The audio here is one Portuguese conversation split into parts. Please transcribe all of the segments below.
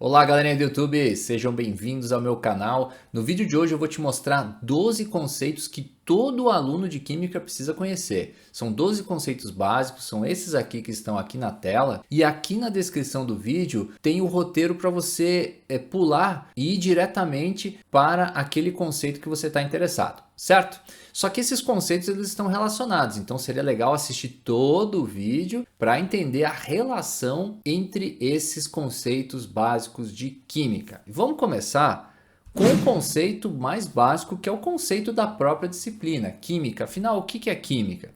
Olá galerinha do YouTube, sejam bem-vindos ao meu canal. No vídeo de hoje eu vou te mostrar 12 conceitos que todo aluno de Química precisa conhecer. São 12 conceitos básicos, são esses aqui que estão aqui na tela. E aqui na descrição do vídeo tem o roteiro para você pular e ir diretamente para aquele conceito que você está interessado, certo? Só que esses conceitos eles estão relacionados, então seria legal assistir todo o vídeo para entender a relação entre esses conceitos básicos de química. Vamos começar com o conceito mais básico, que é o conceito da própria disciplina, química. Afinal, o que é química?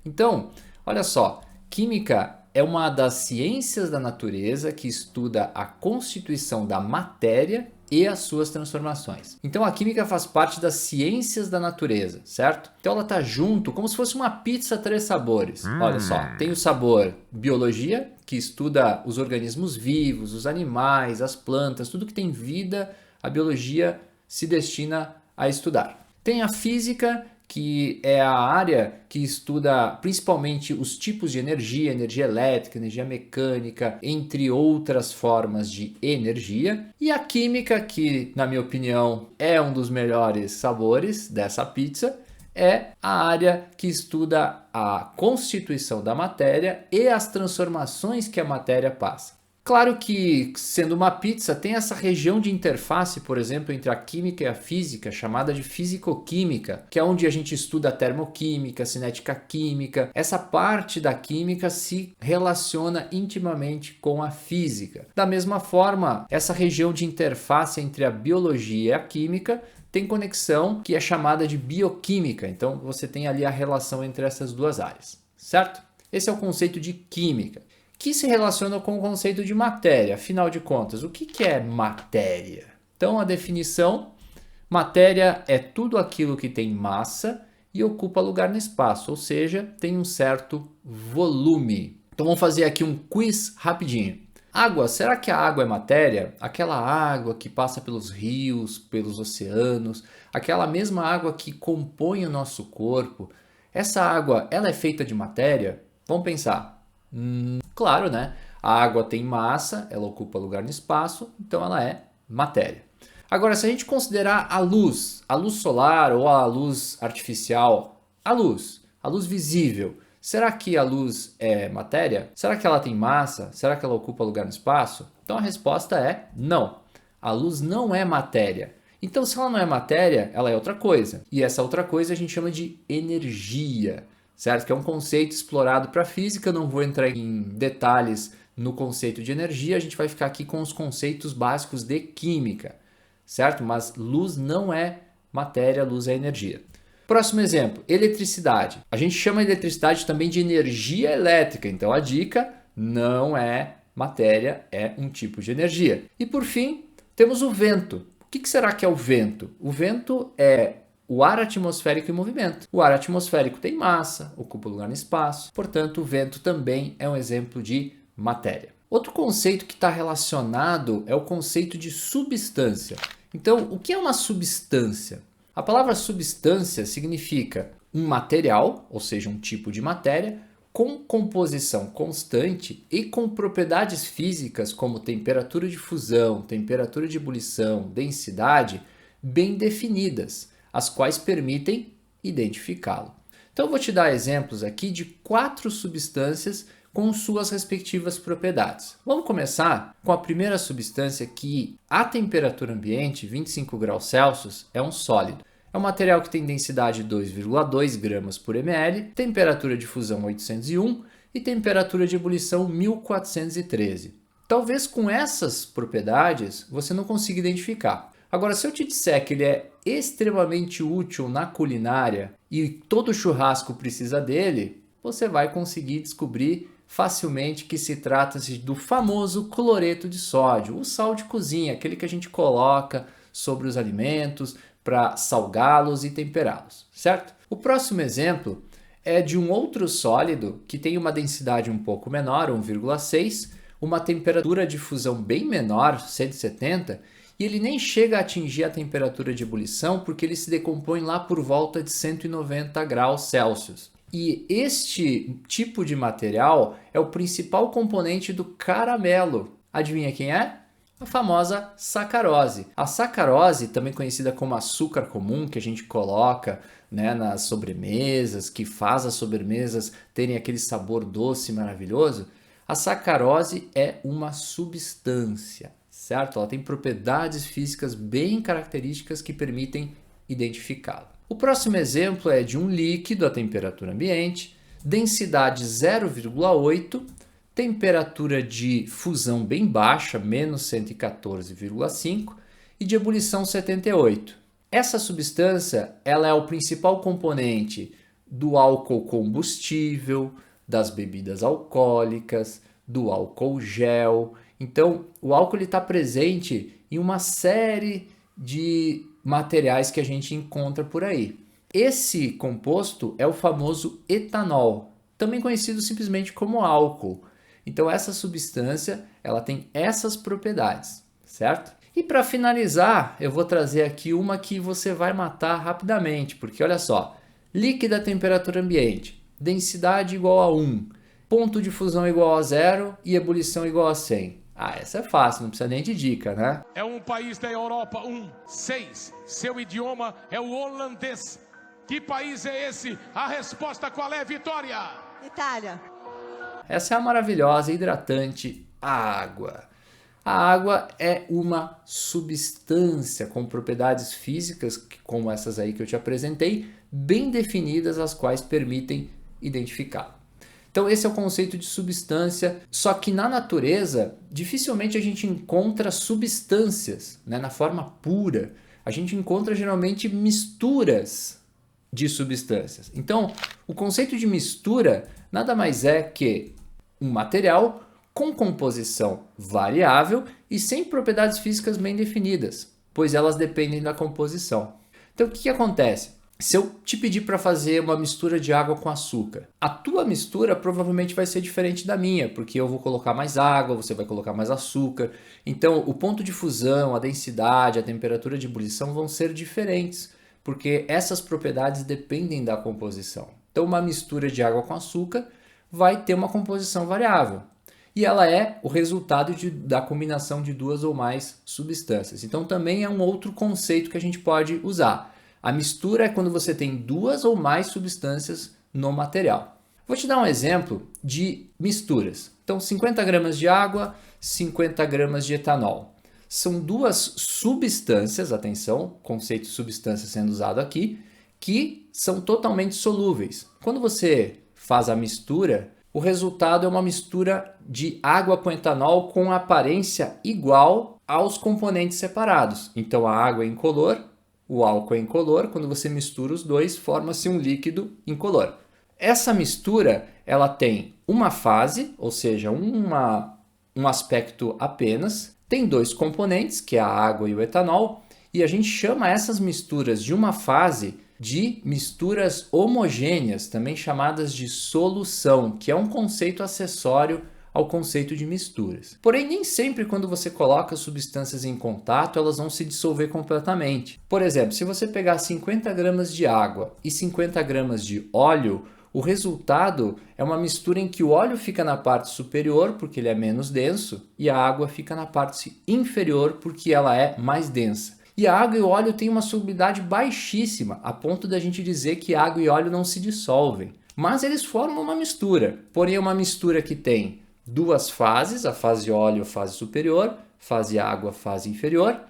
Então, olha só, química é uma das ciências da natureza que estuda a constituição da matéria e as suas transformações. Então a química faz parte das ciências da natureza, certo? Então ela está junto como se fosse uma pizza 3 sabores. Olha só, tem o sabor biologia, que estuda os organismos vivos, os animais, as plantas, tudo que tem vida, a biologia se destina a estudar. Tem a física, que é a área que estuda principalmente os tipos de energia, energia elétrica, energia mecânica, entre outras formas de energia. E a química, que na minha opinião é um dos melhores sabores dessa pizza, é a área que estuda a constituição da matéria e as transformações que a matéria passa. Claro que, sendo uma pizza, tem essa região de interface, por exemplo, entre a química e a física, chamada de fisicoquímica, que é onde a gente estuda a termoquímica, cinética química. Essa parte da química se relaciona intimamente com a física. Da mesma forma, essa região de interface entre a biologia e a química tem conexão que é chamada de bioquímica. Então, você tem ali a relação entre essas duas áreas, certo? Esse é o conceito de química, que se relaciona com o conceito de matéria. Afinal de contas, o que é matéria? Então, a definição: matéria é tudo aquilo que tem massa e ocupa lugar no espaço, ou seja, tem um certo volume. Então, vamos fazer aqui um quiz rapidinho. Água, será que a água é matéria? Aquela água que passa pelos rios, pelos oceanos, aquela mesma água que compõe o nosso corpo, essa água, ela é feita de matéria? Vamos pensar. Claro, né? A água tem massa, ela ocupa lugar no espaço, então ela é matéria. Agora, se a gente considerar a luz solar ou a luz artificial, a luz visível, será que a luz é matéria? Será que ela tem massa? Será que ela ocupa lugar no espaço? Então a resposta é não. A luz não é matéria. Então, se ela não é matéria, ela é outra coisa. E essa outra coisa a gente chama de energia, certo? Que é um conceito explorado para a física. Eu não vou entrar em detalhes no conceito de energia, a gente vai ficar aqui com os conceitos básicos de química, certo? Mas luz não é matéria, luz é energia. Próximo exemplo, eletricidade. A gente chama a eletricidade também de energia elétrica, então a dica: não é matéria, é um tipo de energia. E por fim, temos o vento. O que será que é o vento? O vento é o ar atmosférico em movimento. O ar atmosférico tem massa, ocupa lugar no espaço, portanto o vento também é um exemplo de matéria. Outro conceito que está relacionado é o conceito de substância. Então, o que é uma substância? A palavra substância significa um material, ou seja, um tipo de matéria, com composição constante e com propriedades físicas como temperatura de fusão, temperatura de ebulição, densidade, bem definidas, as quais permitem identificá-lo. Então eu vou te dar exemplos aqui de 4 substâncias com suas respectivas propriedades. Vamos começar com a primeira substância, que a temperatura ambiente, 25 graus Celsius, é um sólido. É um material que tem densidade 2,2 gramas por ml, temperatura de fusão 801 e temperatura de ebulição 1413. Talvez com essas propriedades você não consiga identificar. Agora, se eu te disser que ele é extremamente útil na culinária e todo churrasco precisa dele, você vai conseguir descobrir facilmente que se trata do famoso cloreto de sódio, o sal de cozinha, aquele que a gente coloca sobre os alimentos para salgá-los e temperá-los, certo? O próximo exemplo é de um outro sólido que tem uma densidade um pouco menor, 1,6, uma temperatura de fusão bem menor, 170, e ele nem chega a atingir a temperatura de ebulição porque ele se decompõe lá por volta de 190 graus Celsius. E este tipo de material é o principal componente do caramelo. Adivinha quem é? A famosa sacarose. A sacarose, também conhecida como açúcar comum, que a gente coloca, né, nas sobremesas, que faz as sobremesas terem aquele sabor doce maravilhoso, a sacarose é uma substância, certo? Ela tem propriedades físicas bem características que permitem identificá-la. O próximo exemplo é de um líquido a temperatura ambiente, densidade 0,8, temperatura de fusão bem baixa, menos 114,5, e de ebulição 78. Essa substância ela é o principal componente do álcool combustível, das bebidas alcoólicas, do álcool gel. Então, o álcool está presente em uma série de materiais que a gente encontra por aí. Esse composto é o famoso etanol, também conhecido simplesmente como álcool. Então essa substância, ela tem essas propriedades, certo? E para finalizar, eu vou trazer aqui uma que você vai matar rapidamente, porque olha só, líquida a temperatura ambiente, densidade igual a 1, ponto de fusão igual a 0 e ebulição igual a 100. Ah, essa é fácil, não precisa nem de dica, né? É um país da Europa, 6. Seu idioma é o holandês. Que país é esse? A resposta qual é, Vitória? Itália. Essa é a maravilhosa, hidratante água. A água é uma substância com propriedades físicas, como essas aí que eu te apresentei, bem definidas, as quais permitem identificá-la. Então esse é o conceito de substância, só que na natureza dificilmente a gente encontra substâncias, né, na forma pura. A gente encontra geralmente misturas de substâncias. Então o conceito de mistura nada mais é que um material com composição variável e sem propriedades físicas bem definidas, pois elas dependem da composição. Então o que acontece? Se eu te pedir para fazer uma mistura de água com açúcar, a tua mistura provavelmente vai ser diferente da minha, porque eu vou colocar mais água, você vai colocar mais açúcar. Então, o ponto de fusão, a densidade, a temperatura de ebulição vão ser diferentes, porque essas propriedades dependem da composição. Então, uma mistura de água com açúcar vai ter uma composição variável. E ela é o resultado da combinação de duas ou mais substâncias. Então, também é um outro conceito que a gente pode usar. A mistura é quando você tem duas ou mais substâncias no material. Vou te dar um exemplo de misturas. Então, 50 gramas de água, 50 gramas de etanol. São duas substâncias, atenção, conceito de substância sendo usado aqui, que são totalmente solúveis. Quando você faz a mistura, o resultado é uma mistura de água com etanol com aparência igual aos componentes separados. Então, a água é incolor, o álcool é incolor, quando você mistura os dois, forma-se um líquido incolor. Essa mistura, ela tem uma fase, ou seja, um aspecto apenas, tem dois componentes, que é a água e o etanol, e a gente chama essas misturas de uma fase de misturas homogêneas, também chamadas de solução, que é um conceito acessório ao conceito de misturas. Porém, nem sempre quando você coloca substâncias em contato, elas vão se dissolver completamente. Por exemplo, se você pegar 50 gramas de água e 50 gramas de óleo, o resultado é uma mistura em que o óleo fica na parte superior, porque ele é menos denso, e a água fica na parte inferior, porque ela é mais densa. E a água e o óleo têm uma solubilidade baixíssima, a ponto da gente dizer que água e óleo não se dissolvem. Mas eles formam uma mistura, porém é uma mistura que tem duas fases, a fase óleo, a fase superior, fase água, fase inferior,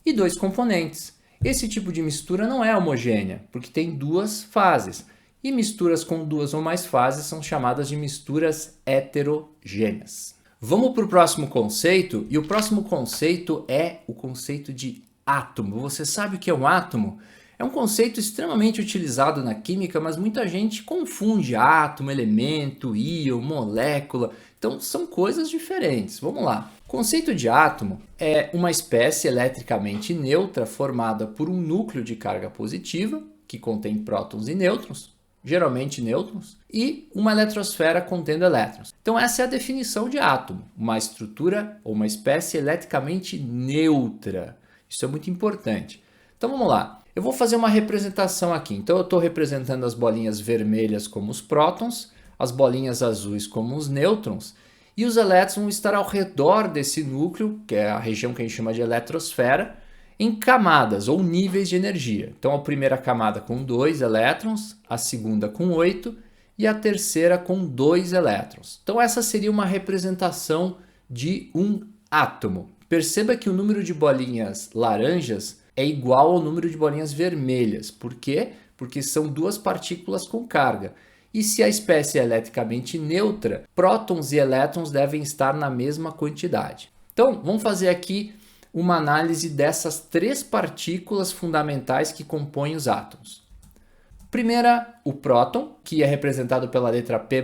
e dois componentes. Esse tipo de mistura não é homogênea, porque tem duas fases. E misturas com duas ou mais fases são chamadas de misturas heterogêneas. Vamos para o próximo conceito, e o próximo conceito é o conceito de átomo. Você sabe o que é um átomo? É um conceito extremamente utilizado na química, mas muita gente confunde átomo, elemento, íon, molécula. Então são coisas diferentes. Vamos lá. O conceito de átomo é uma espécie eletricamente neutra formada por um núcleo de carga positiva, que contém prótons e nêutrons, geralmente nêutrons, e uma eletrosfera contendo elétrons. Então essa é a definição de átomo, uma estrutura ou uma espécie eletricamente neutra. Isso é muito importante. Então vamos lá. Eu vou fazer uma representação aqui. Então eu estou representando as bolinhas vermelhas como os prótons, as bolinhas azuis como os nêutrons, e os elétrons vão estar ao redor desse núcleo, que é a região que a gente chama de eletrosfera, em camadas ou níveis de energia. Então, a primeira camada com 2 elétrons, a segunda com 8 e a terceira com 2 elétrons. Então, essa seria uma representação de um átomo. Perceba que o número de bolinhas laranjas é igual ao número de bolinhas vermelhas. Por quê? Porque são duas partículas com carga. E se a espécie é eletricamente neutra, prótons e elétrons devem estar na mesma quantidade. Então, vamos fazer aqui uma análise dessas 3 partículas fundamentais que compõem os átomos. Primeira, o próton, que é representado pela letra P+,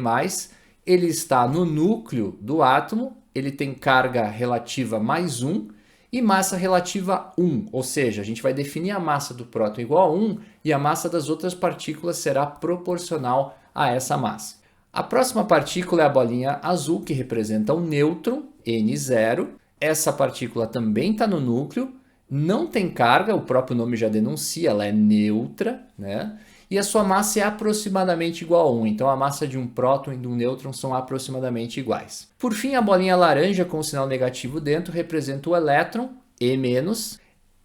ele está no núcleo do átomo, ele tem carga relativa mais 1 e massa relativa 1, ou seja, a gente vai definir a massa do próton igual a 1 e a massa das outras partículas será proporcional a essa massa. A próxima partícula é a bolinha azul, que representa o nêutron, N0. Essa partícula também está no núcleo, não tem carga, o próprio nome já denuncia, ela é neutra, né? E a sua massa é aproximadamente igual a 1, então a massa de um próton e de um nêutron são aproximadamente iguais. Por fim, a bolinha laranja com o sinal negativo dentro representa o elétron, E-.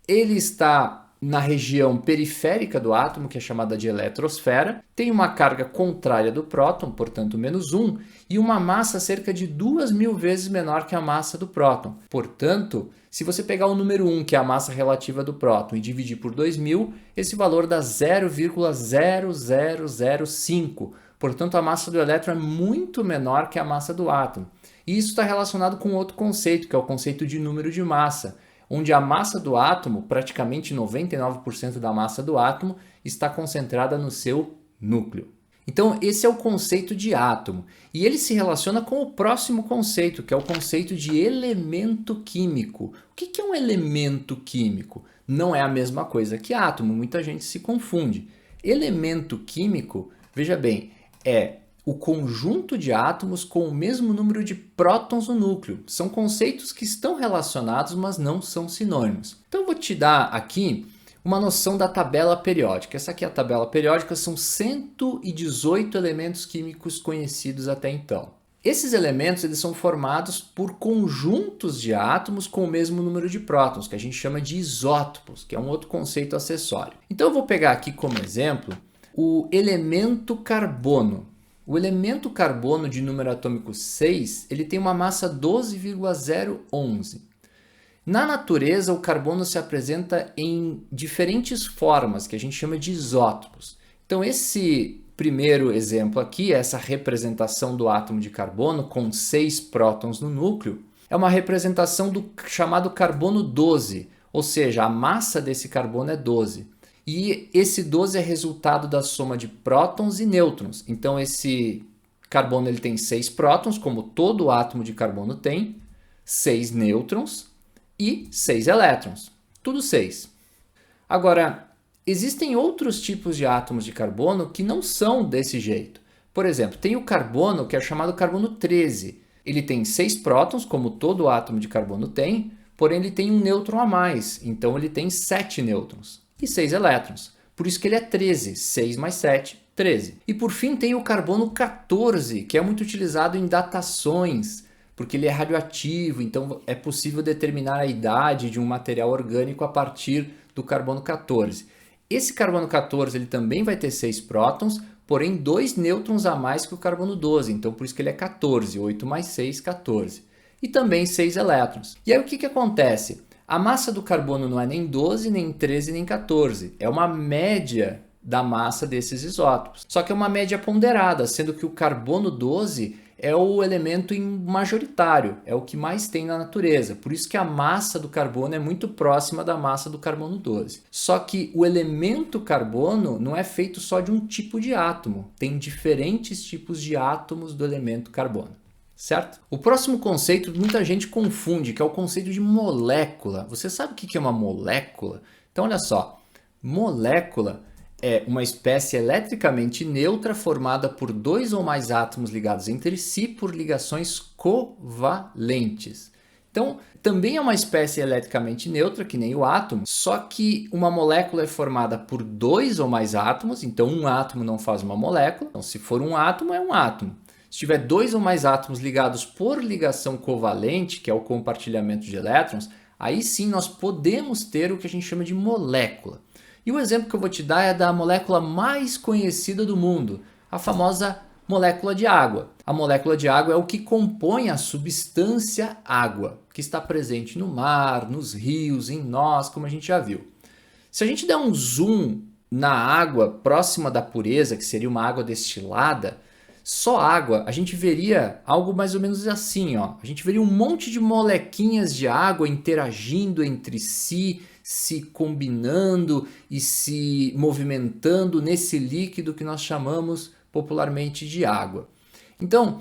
Ele está na região periférica do átomo, que é chamada de eletrosfera, tem uma carga contrária do próton, portanto -1, e uma massa cerca de 2.000 vezes menor que a massa do próton. Portanto, se você pegar o número 1, que é a massa relativa do próton, e dividir por 2.000, esse valor dá 0,0005. Portanto, a massa do elétron é muito menor que a massa do átomo. E isso está relacionado com outro conceito, que é o conceito de número de massa, onde a massa do átomo, praticamente 99% da massa do átomo, está concentrada no seu núcleo. Então, esse é o conceito de átomo. E ele se relaciona com o próximo conceito, que é o conceito de elemento químico. O que é um elemento químico? Não é a mesma coisa que átomo, muita gente se confunde. Elemento químico, veja bem, é o conjunto de átomos com o mesmo número de prótons no núcleo. São conceitos que estão relacionados, mas não são sinônimos. Então eu vou te dar aqui uma noção da tabela periódica. Essa aqui é a tabela periódica, são 118 elementos químicos conhecidos até então. Esses elementos eles são formados por conjuntos de átomos com o mesmo número de prótons, que a gente chama de isótopos, que é um outro conceito acessório. Então eu vou pegar aqui como exemplo o elemento carbono. O elemento carbono de número atômico 6, ele tem uma massa 12,011. Na natureza, o carbono se apresenta em diferentes formas, que a gente chama de isótopos. Então, esse primeiro exemplo aqui, essa representação do átomo de carbono com 6 prótons no núcleo, é uma representação do chamado carbono 12, ou seja, a massa desse carbono é 12. E esse 12 é resultado da soma de prótons e nêutrons. Então, esse carbono ele tem 6 prótons, como todo átomo de carbono tem, 6 nêutrons e 6 elétrons. Tudo 6. Agora, existem outros tipos de átomos de carbono que não são desse jeito. Por exemplo, tem o carbono, que é chamado carbono 13. Ele tem 6 prótons, como todo átomo de carbono tem, porém ele tem um nêutron a mais. Então, ele tem 7 nêutrons e 6 elétrons. Por isso que ele é 13. 6 mais 7, 13. E por fim tem o carbono 14, que é muito utilizado em datações, porque ele é radioativo, então é possível determinar a idade de um material orgânico a partir do carbono 14. Esse carbono 14 ele também vai ter 6 prótons, porém 2 nêutrons a mais que o carbono 12, então por isso que ele é 14. 8 mais 6, 14. E também 6 elétrons. E aí o que acontece? A massa do carbono não é nem 12, nem 13, nem 14. É uma média da massa desses isótopos. Só que é uma média ponderada, sendo que o carbono 12 é o elemento majoritário, é o que mais tem na natureza. Por isso que a massa do carbono é muito próxima da massa do carbono 12. Só que o elemento carbono não é feito só de um tipo de átomo. Tem diferentes tipos de átomos do elemento carbono. Certo? O próximo conceito muita gente confunde, que é o conceito de molécula. Você sabe o que é uma molécula? Então, olha só. Molécula é uma espécie eletricamente neutra formada por 2 ou mais átomos ligados entre si por ligações covalentes. Então, também é uma espécie eletricamente neutra, que nem o átomo, só que uma molécula é formada por 2 ou mais átomos, então um átomo não faz uma molécula. Então, se for um átomo, é um átomo. Se tiver dois ou mais átomos ligados por ligação covalente, que é o compartilhamento de elétrons, aí sim nós podemos ter o que a gente chama de molécula. E o exemplo que eu vou te dar é da molécula mais conhecida do mundo, a famosa molécula de água. A molécula de água é o que compõe a substância água, que está presente no mar, nos rios, em nós, como a gente já viu. Se a gente der um zoom na água próxima da pureza, que seria uma água destilada, só água, a gente veria algo mais ou menos assim, ó. A gente veria um monte de molequinhas de água interagindo entre si, se combinando e se movimentando nesse líquido que nós chamamos popularmente de água. Então,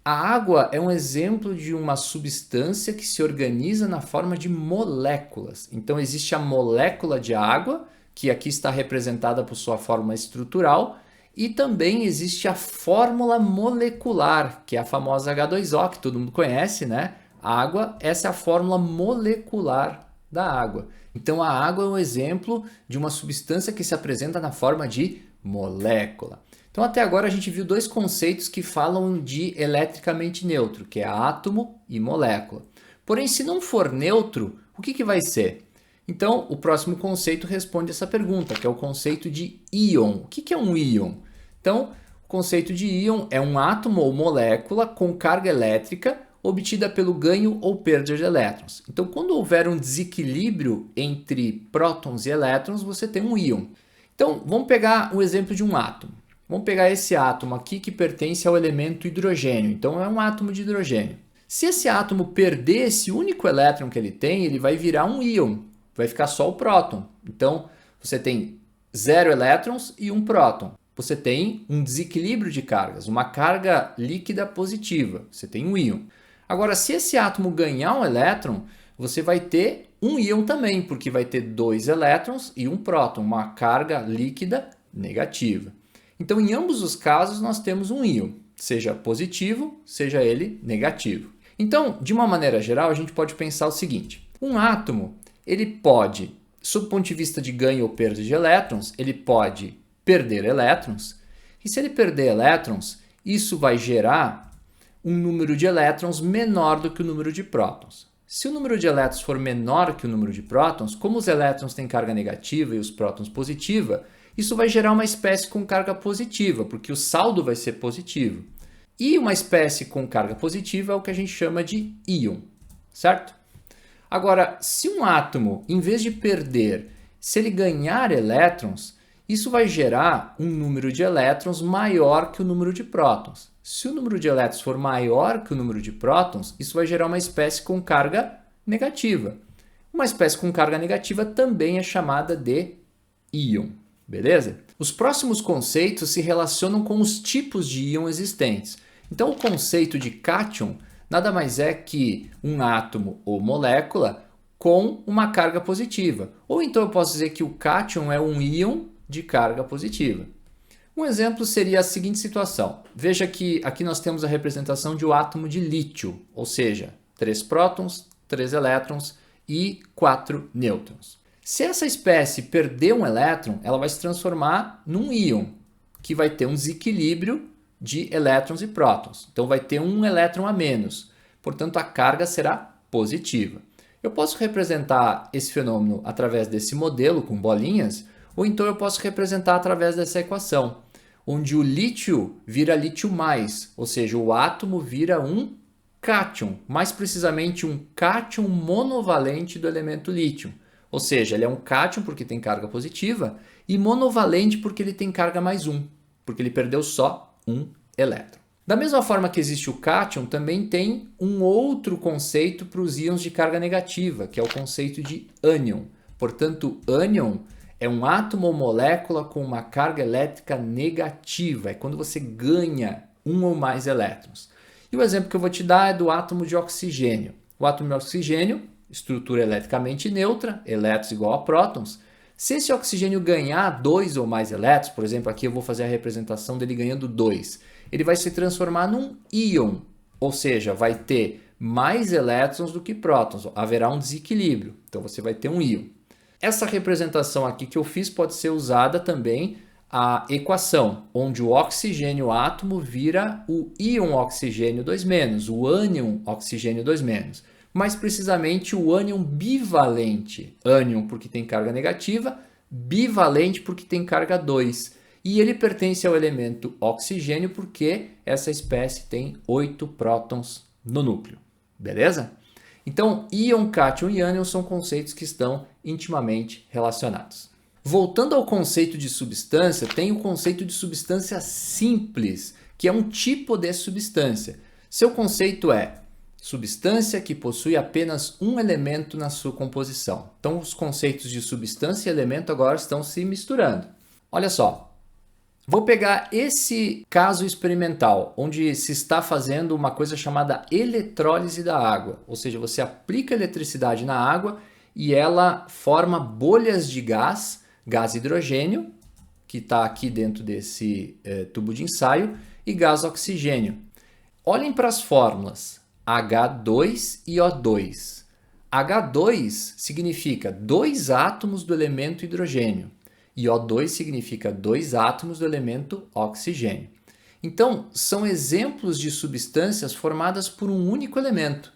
a água é um exemplo de uma substância que se organiza na forma de moléculas. Então, existe a molécula de água, que aqui está representada por sua forma estrutural, e também existe a fórmula molecular, que é a famosa H2O, que todo mundo conhece, né? A água, essa é a fórmula molecular da água. Então, a água é um exemplo de uma substância que se apresenta na forma de molécula. Então, até agora a gente viu dois conceitos que falam de eletricamente neutro, que é átomo e molécula. Porém, se não for neutro, o que vai ser? Então, o próximo conceito responde essa pergunta, que é o conceito de íon. O que é um íon? Então, o conceito de íon é um átomo ou molécula com carga elétrica obtida pelo ganho ou perda de elétrons. Então, quando houver um desequilíbrio entre prótons e elétrons, você tem um íon. Então, vamos pegar o exemplo de um átomo. Vamos pegar esse átomo aqui que pertence ao elemento hidrogênio. Então, é um átomo de hidrogênio. Se esse átomo perder esse único elétron que ele tem, ele vai virar um íon. Vai ficar só o próton. Então, você tem 0 elétrons e um próton. Você tem um desequilíbrio de cargas, uma carga líquida positiva. Você tem um íon. Agora, se esse átomo ganhar um elétron, você vai ter um íon também, porque vai ter 2 elétrons e um próton, uma carga líquida negativa. Então, em ambos os casos, nós temos um íon, seja positivo, seja ele negativo. Então, de uma maneira geral, a gente pode pensar o seguinte. Um átomo, ele pode, sob o ponto de vista de ganho ou perda de elétrons, ele pode perder elétrons. E se ele perder elétrons, isso vai gerar um número de elétrons menor do que o número de prótons. Se o número de elétrons for menor que o número de prótons, como os elétrons têm carga negativa e os prótons positiva, isso vai gerar uma espécie com carga positiva, porque o saldo vai ser positivo. E uma espécie com carga positiva é o que a gente chama de íon, certo? Agora, se um átomo, em vez de perder, se ele ganhar elétrons, isso vai gerar um número de elétrons maior que o número de prótons. Se o número de elétrons for maior que o número de prótons, isso vai gerar uma espécie com carga negativa. Uma espécie com carga negativa também é chamada de íon. Beleza? Os próximos conceitos se relacionam com os tipos de íon existentes. Então, o conceito de cátion nada mais é que um átomo ou molécula com uma carga positiva. Ou então eu posso dizer que o cátion é um íon de carga positiva. Um exemplo seria a seguinte situação. Veja que aqui nós temos a representação de um átomo de lítio, ou seja, 3 prótons, 3 elétrons e 4 nêutrons. Se essa espécie perder um elétron, ela vai se transformar num íon, que vai ter um desequilíbrio de elétrons e prótons. Então vai ter um elétron a menos. Portanto, a carga será positiva. Eu posso representar esse fenômeno através desse modelo com bolinhas, ou então eu posso representar através dessa equação, onde o lítio vira lítio mais, ou seja, o átomo vira um cátion, mais precisamente um cátion monovalente do elemento lítio. Ou seja, ele é um cátion porque tem carga positiva e monovalente porque ele tem carga mais 1, porque ele perdeu só um elétron. Da mesma forma que existe o cátion, também tem um outro conceito para os íons de carga negativa, que é o conceito de ânion. Portanto, ânion é um átomo ou molécula com uma carga elétrica negativa, é quando você ganha um ou mais elétrons. E o exemplo que eu vou te dar é do átomo de oxigênio. O átomo de oxigênio, estrutura eletricamente neutra, elétrons igual a prótons. Se esse oxigênio ganhar 2 ou mais elétrons, por exemplo, aqui eu vou fazer a representação dele ganhando 2, ele vai se transformar num íon, ou seja, vai ter mais elétrons do que prótons, haverá um desequilíbrio, então você vai ter um íon. Essa representação aqui que eu fiz pode ser usada também a equação, onde o oxigênio átomo vira o íon oxigênio 2-, o ânion oxigênio 2-, mais precisamente o ânion bivalente. Ânion porque tem carga negativa, bivalente porque tem carga 2. E ele pertence ao elemento oxigênio porque essa espécie tem 8 prótons no núcleo. Beleza? Então, íon, cátion e ânion são conceitos que estão intimamente relacionados. Voltando ao conceito de substância, tem o conceito de substância simples, que é um tipo de substância. Seu conceito é substância que possui apenas um elemento na sua composição. Então, os conceitos de substância e elemento agora estão se misturando. Olha só, vou pegar esse caso experimental, onde se está fazendo uma coisa chamada eletrólise da água. Ou seja, você aplica eletricidade na água e ela forma bolhas de gás hidrogênio, que está aqui dentro desse tubo de ensaio, e gás oxigênio. Olhem para as fórmulas H2 e O2. H2 significa 2 átomos do elemento hidrogênio e O2 significa 2 átomos do elemento oxigênio. Então, são exemplos de substâncias formadas por um único elemento.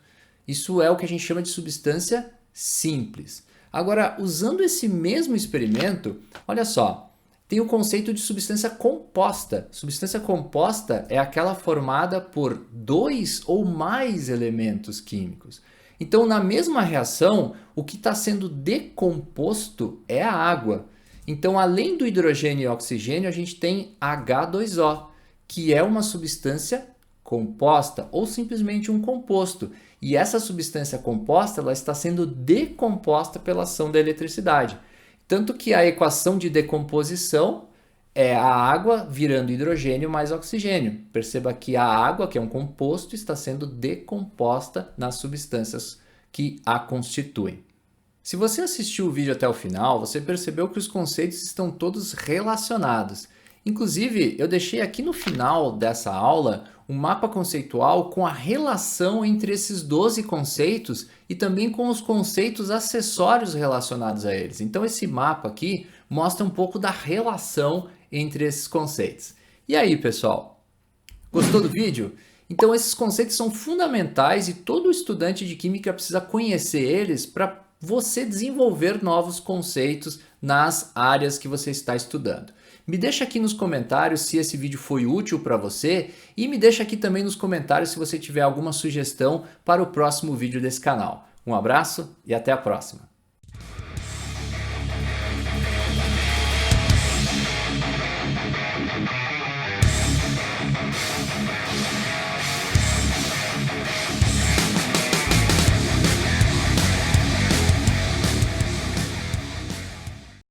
Isso é o que a gente chama de substância simples. Agora, usando esse mesmo experimento, olha só, tem o conceito de substância composta. Substância composta é aquela formada por 2 ou mais elementos químicos. Então, na mesma reação, o que está sendo decomposto é a água. Então, além do hidrogênio e oxigênio, a gente tem H2O, que é uma substância composta ou simplesmente um composto. E essa substância composta ela está sendo decomposta pela ação da eletricidade. Tanto que a equação de decomposição é a água virando hidrogênio mais oxigênio. Perceba que a água, que é um composto, está sendo decomposta nas substâncias que a constituem. Se você assistiu o vídeo até o final, você percebeu que os conceitos estão todos relacionados. Inclusive, eu deixei aqui no final dessa aula um mapa conceitual com a relação entre esses 12 conceitos e também com os conceitos acessórios relacionados a eles. Então, esse mapa aqui mostra um pouco da relação entre esses conceitos. E aí, pessoal? Gostou do vídeo? Então, esses conceitos são fundamentais e todo estudante de química precisa conhecer eles para você desenvolver novos conceitos nas áreas que você está estudando. Me deixa aqui nos comentários se esse vídeo foi útil para você e me deixa aqui também nos comentários se você tiver alguma sugestão para o próximo vídeo desse canal. Um abraço e até a próxima!